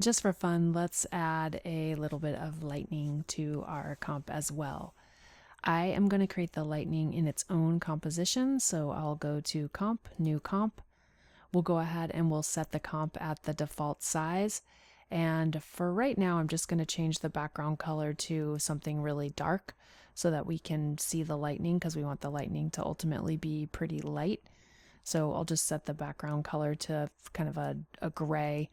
Just for fun, let's add a little bit of lightning to our comp as well. I am going to create the lightning in its own composition, so I'll go to Comp, New Comp. We'll go ahead and we'll set the comp at the default size. And for right now, I'm just going to change the background color to something really dark so that we can see the lightning, because we want the lightning to ultimately be pretty light. So I'll just set the background color to kind of a gray.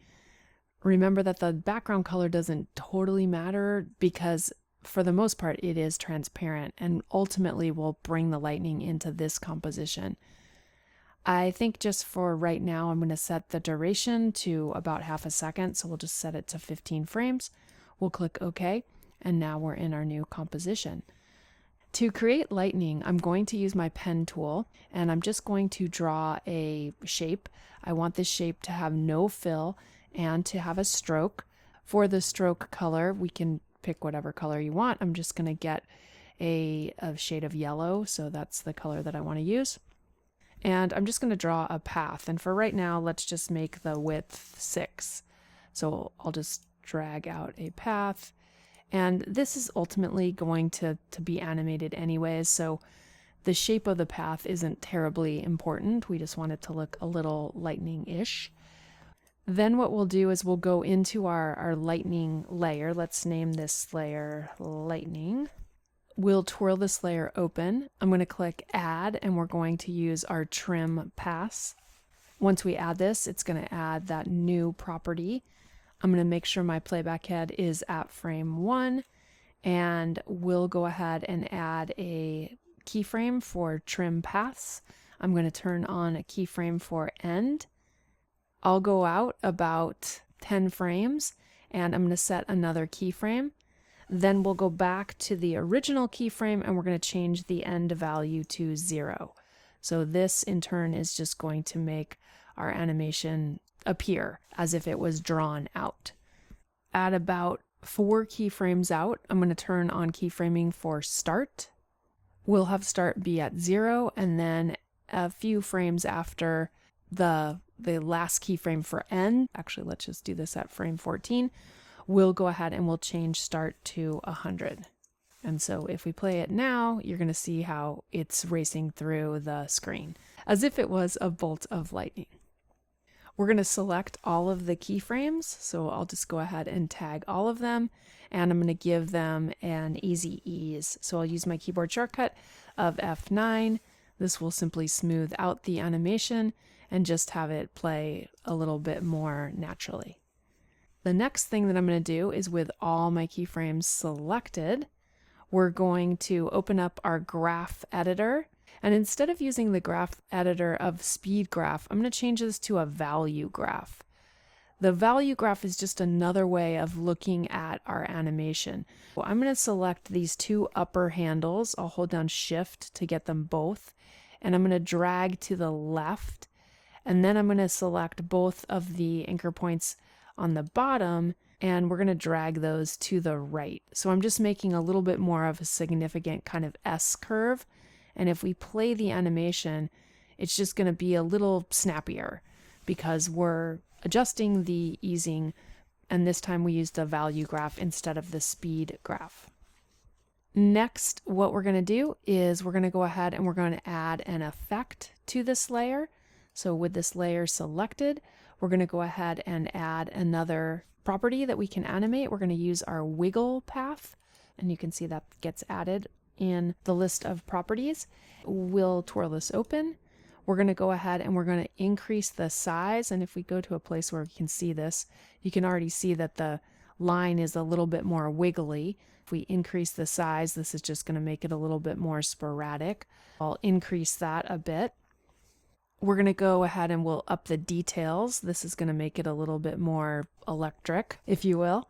Remember that the background color doesn't totally matter, because for the most part it is transparent and ultimately will bring the lightning into this composition. I think just for right now I'm going to set the duration to about half a second, so we'll just set it to 15 frames. We'll click OK, and now we're in our new composition. To create lightning, I'm going to use my pen tool, and I'm just going to draw a shape. I want this shape to have no fill and to have a stroke. For the stroke color, we can pick whatever color you want. I'm just going to get a shade of yellow, so that's the color that I want to use. And I'm just going to draw a path, and for right now, let's just make the width 6. So I'll just drag out a path. And this is ultimately going to be animated anyways, so the shape of the path isn't terribly important. We just want it to look a little lightning-ish. Then what we'll do is we'll go into our lightning layer. Let's name this layer lightning. We'll twirl this layer open. I'm going to click Add, and we're going to use our trim pass. Once we add this, it's going to add that new property. I'm going to make sure my playback head is at frame 1, and we'll go ahead and add a keyframe for trim paths. I'm going to turn on a keyframe for end. I'll go out about 10 frames, and I'm going to set another keyframe. Then we'll go back to the original keyframe, and we're going to change the end value to 0. So this in turn is just going to make our animation appear as if it was drawn out. At about 4 keyframes out, I'm going to turn on keyframing for start. We'll have start be at 0, and then a few frames after the last keyframe for end, actually let's just do this at frame 14, we'll go ahead and we'll change start to 100. And so if we play it now, you're going to see how it's racing through the screen as if it was a bolt of lightning. We're going to select all of the keyframes, so I'll just go ahead and tag all of them, and I'm going to give them an easy ease. So I'll use my keyboard shortcut of F9. This will simply smooth out the animation and just have it play a little bit more naturally. The next thing that I'm going to do is, with all my keyframes selected, we're going to open up our graph editor. And instead of using the graph editor of speed graph, I'm going to change this to a value graph. The value graph is just another way of looking at our animation. So I'm going to select these 2 upper handles. I'll hold down Shift to get them both, and I'm going to drag to the left, and then I'm going to select both of the anchor points on the bottom, and we're going to drag those to the right. So I'm just making a little bit more of a significant kind of S curve. And if we play the animation, it's just going to be a little snappier because we're adjusting the easing, and this time we used a value graph instead of the speed graph. Next, what we're going to do is we're going to go ahead and we're going to add an effect to this layer. So with this layer selected, we're going to go ahead and add another property that we can animate. We're going to use our wiggle path, and you can see that gets added in the list of properties. We'll twirl this open. We're going to go ahead and we're going to increase the size, and if we go to a place where we can see this, you can already see that the line is a little bit more wiggly. If we increase the size, this is just going to make it a little bit more sporadic. I'll increase that a bit. We're going to go ahead and we'll up the details. This is going to make it a little bit more electric, if you will.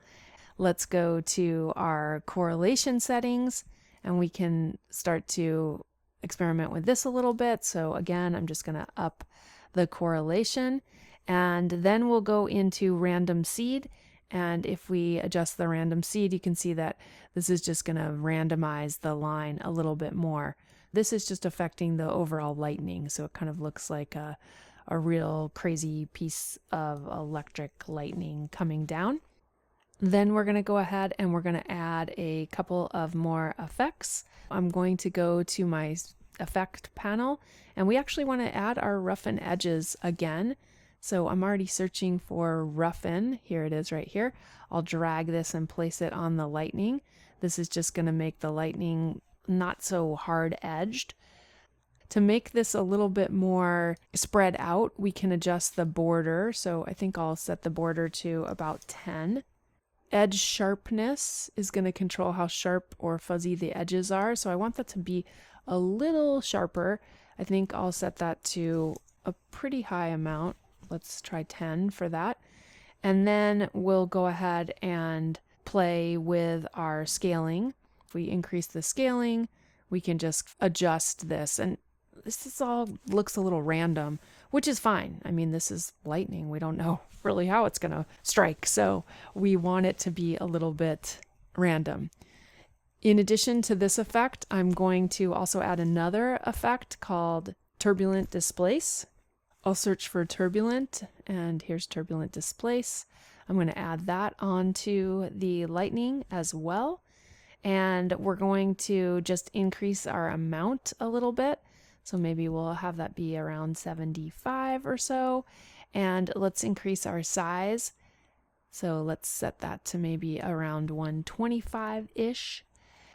Let's go to our correlation settings, and we can start to experiment with this a little bit. So again, I'm just going to up the correlation, and then we'll go into random seed. And if we adjust the random seed, you can see that this is just going to randomize the line a little bit more. This is just affecting the overall lightning, so it kind of looks like a a real crazy piece of electric lightning coming down. Then we're going to go ahead and we're going to add a couple of more effects. I'm going to go to my effect panel, and we actually want to add our roughen edges again. So I'm already searching for roughen. Here it is right here. I'll drag this and place it on the lightning. This is just going to make the lightning not so hard edged. To make this a little bit more spread out, we can adjust the border. So I think I'll set the border to about 10. Edge sharpness is going to control how sharp or fuzzy the edges are. So I want that to be a little sharper. I think I'll set that to a pretty high amount. Let's try 10 for that. And then we'll go ahead and play with our scaling. If we increase the scaling, we can just adjust this. And this all looks a little random, which is fine. I mean, this is lightning. We don't know really how it's going to strike. So we want it to be a little bit random. In addition to this effect, I'm going to also add another effect called turbulent displace. I'll search for turbulent, and here's turbulent displace. I'm going to add that onto the lightning as well. And we're going to just increase our amount a little bit. So maybe we'll have that be around 75 or so. And let's increase our size. So let's set that to maybe around 125-ish.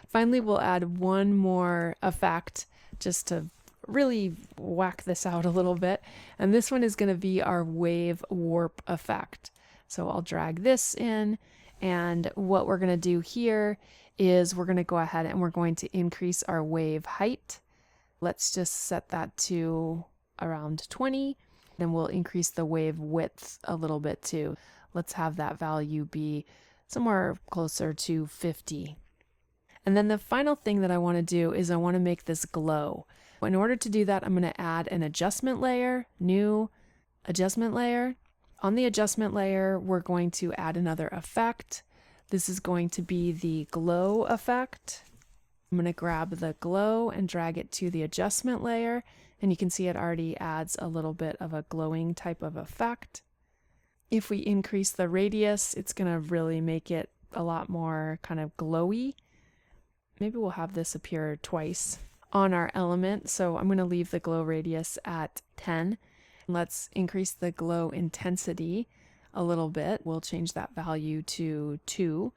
Finally, we'll add one more effect just to really whack this out a little bit. And this one is going to be our wave warp effect. So I'll drag this in. And what we're going to do here is we're going to go ahead and we're going to increase our wave height. Let's just set that to around 20. Then we'll increase the wave width a little bit too. Let's have that value be somewhere closer to 50. And then the final thing that I want to do is I want to make this glow. In order to do that, I'm going to add an adjustment layer, new adjustment layer. On the adjustment layer, we're going to add another effect. This is going to be the glow effect. I'm going to grab the glow and drag it to the adjustment layer, and you can see it already adds a little bit of a glowing type of effect. If we increase the radius, it's going to really make it a lot more kind of glowy. Maybe we'll have this appear twice on our element, so I'm going to leave the glow radius at 10. Let's increase the glow intensity a little bit. We'll change that value to 2.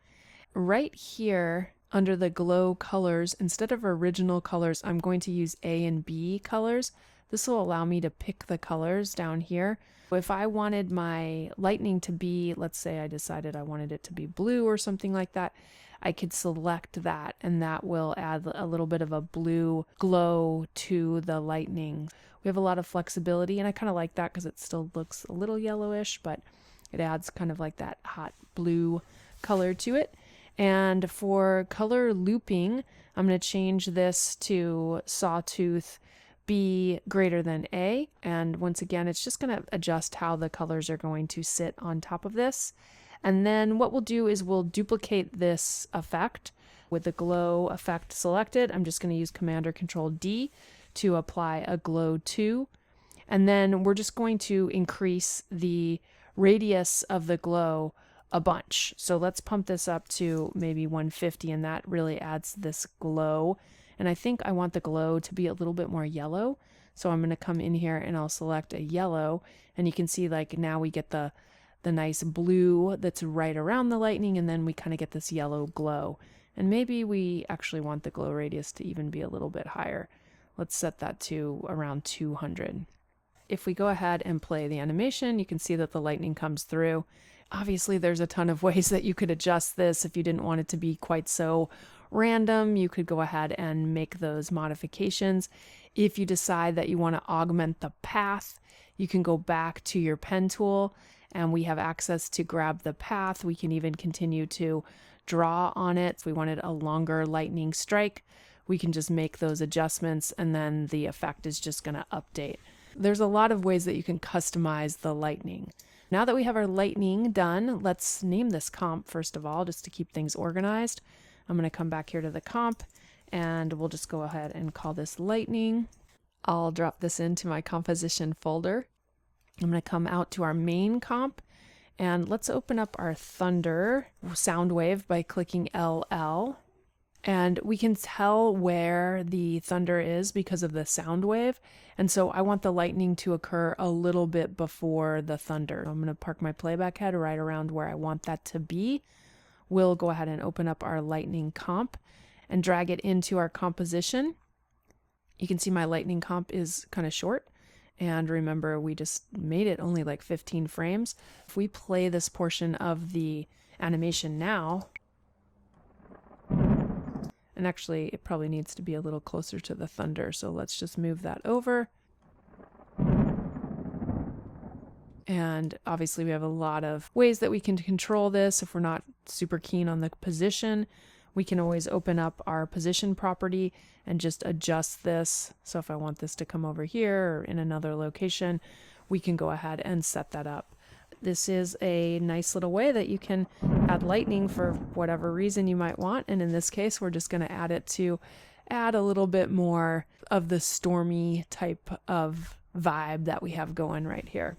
Right here, under the glow colors, instead of original colors, I'm going to use A and B colors. This will allow me to pick the colors down here. If I wanted my lightning to be, let's say I decided I wanted it to be blue or something like that, I could select that, and that will add a little bit of a blue glow to the lightning. We have a lot of flexibility, and I kind of like that because it still looks a little yellowish, but it adds kind of like that hot blue color to it. And for color looping, I'm going to change this to sawtooth B greater than A. And once again, it's just going to adjust how the colors are going to sit on top of this. And then what we'll do is we'll duplicate this effect with the glow effect selected. I'm just going to use Command or Control D to apply a glow 2. And then we're just going to increase the radius of the glow a bunch. So let's pump this up to maybe 150, and that really adds this glow. And I think I want the glow to be a little bit more yellow. So I'm going to come in here and I'll select a yellow, and you can see like now we get the nice blue that's right around the lightning, and then we kind of get this yellow glow. And maybe we actually want the glow radius to even be a little bit higher. Let's set that to around 200. If we go ahead and play the animation, you can see that the lightning comes through. Obviously, there's a ton of ways that you could adjust this. If you didn't want it to be quite so random, you could go ahead and make those modifications. If you decide that you want to augment the path, you can go back to your pen tool, and we have access to grab the path. We can even continue to draw on it. If we wanted a longer lightning strike, we can just make those adjustments, and then the effect is just going to update. There's a lot of ways that you can customize the lightning. Now that we have our lightning done, let's name this comp first of all, just to keep things organized. I'm going to come back here to the comp, and we'll just go ahead and call this lightning. I'll drop this into my composition folder. I'm going to come out to our main comp, and let's open up our thunder sound wave by clicking LL. And we can tell where the thunder is because of the sound wave. And so I want the lightning to occur a little bit before the thunder. I'm going to park my playback head right around where I want that to be. We'll go ahead and open up our lightning comp and drag it into our composition. You can see my lightning comp is kind of short. And remember, we just made it only like 15 frames. If we play this portion of the animation now, and actually it probably needs to be a little closer to the thunder, so let's just move that over. And obviously we have a lot of ways that we can control this. If we're not super keen on the position, we can always open up our position property and just adjust this. So if I want this to come over here or in another location, we can go ahead and set that up. This is a nice little way that you can add lightning for whatever reason you might want. And in this case, we're just going to add it to add a little bit more of the stormy type of vibe that we have going right here.